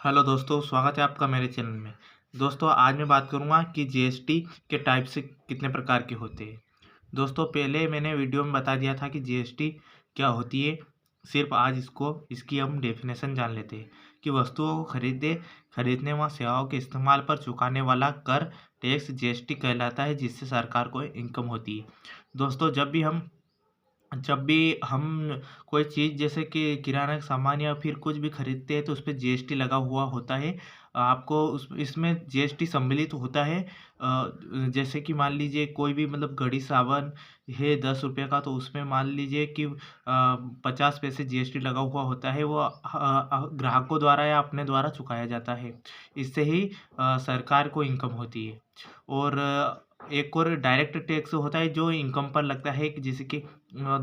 Hello दोस्तों, स्वागत है आपका मेरे चैनल में। दोस्तों, आज मैं बात करूंगा कि जीएसटी के टाइप से कितने प्रकार के होते हैं। दोस्तों, पहले मैंने वीडियो में बता दिया था कि जीएसटी क्या होती है। सिर्फ आज इसकी हम डेफिनेशन जान लेते हैं कि वस्तुओं को खरीदने व सेवाओं के इस्तेमाल पर चुकाने वाला कर टैक्स जीएसटी कहलाता है, जिससे सरकार को इनकम होती है। दोस्तों, जब भी हम कोई चीज़ जैसे कि किराना का सामान या फिर कुछ भी खरीदते हैं तो उस पे जीएसटी लगा हुआ होता है। आपको उस इसमें जीएसटी सम्मिलित होता है। जैसे कि मान लीजिए कोई भी मतलब घड़ी साबुन है 10 रुपये का, तो उसमें मान लीजिए कि 50 पैसे जीएसटी लगा हुआ होता है। वो ग्राहकों द्वारा या अपने द्वारा चुकाया जाता है। इससे ही सरकार को इनकम होती है। और एक और डायरेक्ट टैक्स होता है जो इनकम पर लगता है, कि जैसे कि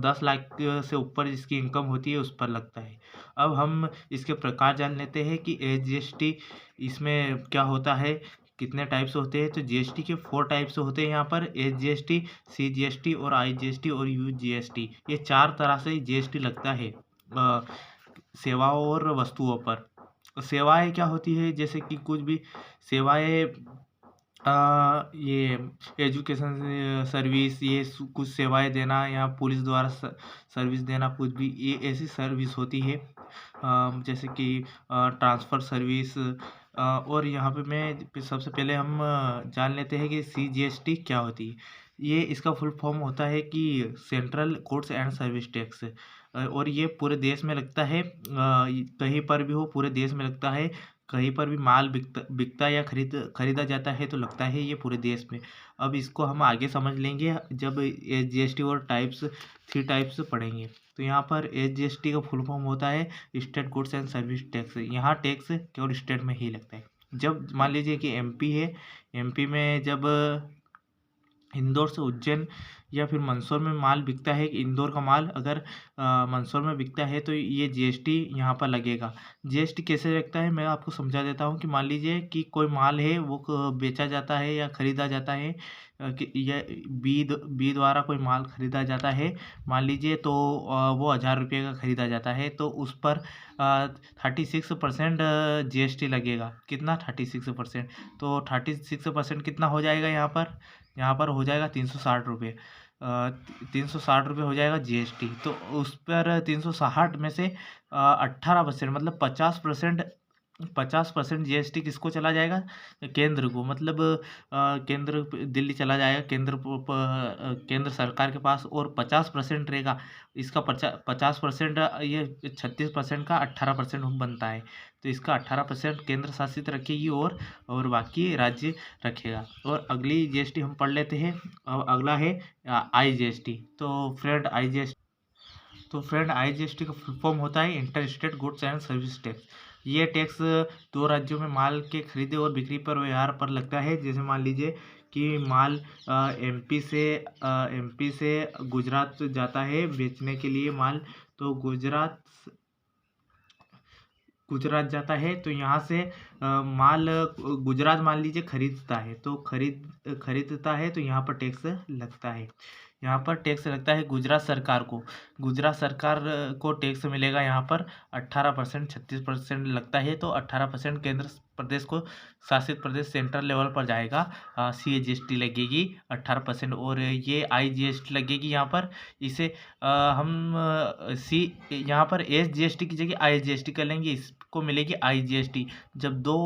10 लाख से ऊपर जिसकी इनकम होती है उस पर लगता है। अब हम इसके प्रकार जान लेते हैं कि जीएसटी इसमें क्या होता है, कितने टाइप्स होते हैं। तो जीएसटी के 4 टाइप्स होते हैं यहाँ पर: एसजीएसटी, सीजीएसटी और आईजीएसटी और यूजीएसटी। ये 4 तरह से जीएसटी लगता है सेवाओं और वस्तुओं पर। सेवाएं क्या होती है, जैसे कि कुछ भी सेवाएं, ये एजुकेशन सर्विस, ये कुछ सेवाएं देना या पुलिस द्वारा सर्विस देना, कुछ भी ये ऐसी सर्विस होती है। जैसे कि ट्रांसफ़र सर्विस। और यहाँ पे मैं सबसे पहले हम जान लेते हैं कि सीजीएसटी क्या होती है। ये इसका फुल फॉर्म होता है कि central goods and service tax. और ये पूरे देश में लगता है। कहीं पर भी हो पूरे देश में लगता है। कहीं पर भी माल बिकता या खरीदा जाता है तो लगता है ये पूरे देश में। अब इसको हम आगे समझ लेंगे जब जीएसटी और 3 टाइप्स पढ़ेंगे। तो यहाँ पर जीएसटी का फुल फॉर्म होता है state goods and service tax. यहाँ टैक्स केवल स्टेट में ही लगता है। जब मान लीजिए कि एमपी है, एमपी में जब इंदौर से उज्जैन या फिर मंदसौर में माल बिकता है, इंदौर का माल अगर मंदसौर में बिकता है तो ये जीएसटी यहाँ पर लगेगा। जीएसटी कैसे लगता है मैं आपको समझा देता हूँ। कि मान लीजिए कि कोई माल है वो बेचा जाता है या खरीदा जाता है, कि ये बी द्वारा कोई माल खरीदा जाता है मान लीजिए, तो वो 1000 रुपये का खरीदा जाता है, तो उस पर 36% जीएसटी लगेगा। कितना? 36%। तो 36% कितना हो जाएगा यहाँ पर हो जाएगा 360 रुपये। 360 रुपये हो जाएगा जीएसटी। तो उस पर 360 में से 18% मतलब 50% जीएसटी किसको चला जाएगा? केंद्र को। मतलब केंद्र दिल्ली चला जाएगा, केंद्र सरकार के पास। और 50% रहेगा इसका। 50% ये 36% का 18% बनता है। तो इसका 18% केंद्र शासित रखेगी और बाकी राज्य रखेगा। और अगली जीएसटी हम पढ़ लेते हैं। अब अगला है आईजीएसटी। तो फ्रेंड आईजीएसटी का फुल फॉर्म होता है inter state goods and service tax. ये टैक्स 2 राज्यों में माल के खरीदे और बिक्री पर व्यवहार पर लगता है। जैसे मान लीजिए कि माल एमपी से गुजरात जाता है बेचने के लिए माल। तो गुजरात जाता है, तो यहाँ से माल गुजरात मान लीजिए खरीदता है, तो खरीदता है तो यहाँ पर टैक्स लगता है। यहाँ पर टैक्स लगता है गुजरात सरकार को। गुजरात सरकार को टैक्स मिलेगा यहाँ पर 18%। 36% लगता है, तो 18% केंद्र प्रदेश को शासित प्रदेश सेंट्रल लेवल पर जाएगा। सीजीएसटी लगेगी 18%। और ये आईजीएसटी लगेगी यहाँ पर। इसे हम यहाँ पर एसजीएसटी की जगह आईजीएसटी कर लेंगे, इसको मिलेगी आईजीएसटी। जब दो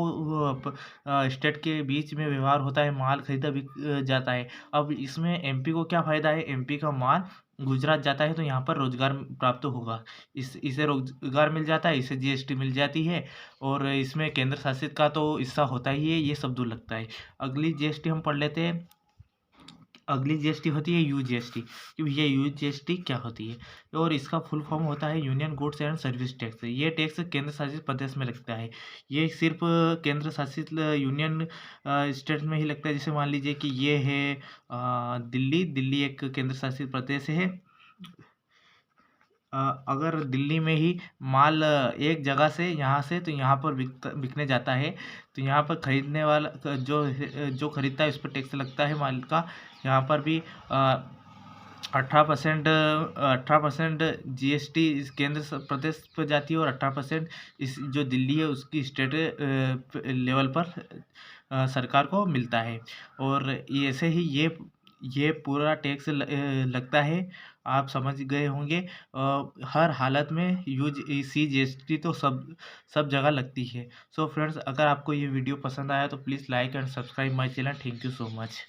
स्टेट के बीच में व्यवहार होता है, माल खरीदा बिक जाता है। अब इसमें एमपी को क्या फ़ायदा है? एमपी का माल गुजरात जाता है तो यहाँ पर रोजगार प्राप्त होगा। इसे रोजगार मिल जाता है, इसे जीएसटी मिल जाती है। और इसमें केंद्र शासित का तो हिस्सा होता ही है, ये सब दूर लगता है। अगली जीएसटी हम पढ़ लेते हैं। अगली जीएसटी होती है यूजीएसटी। कि भैया यूजीएसटी क्या होती है? और इसका फुल फॉर्म होता है union goods and service tax. ये टैक्स केंद्र शासित प्रदेश में लगता है। ये सिर्फ केंद्र शासित यूनियन स्टेट में ही लगता है। जैसे मान लीजिए कि ये है दिल्ली एक केंद्र शासित प्रदेश है। अगर दिल्ली में ही माल एक जगह से यहाँ से तो यहाँ पर बिकने जाता है, तो यहाँ पर खरीदने वाला जो खरीदता है उस पर टैक्स लगता है माल का। यहाँ पर भी 18% GST इस प्रदेश पर जाती है और 18% इस जो दिल्ली है उसकी स्टेट लेवल पर सरकार को मिलता है। और ऐसे ही ये पूरा टैक्स लगता है। आप समझ गए होंगे। हर हालत में सी GST तो सब जगह लगती है। सो फ्रेंड्स, अगर आपको ये वीडियो पसंद आया तो please like and subscribe my channel. Thank you so much.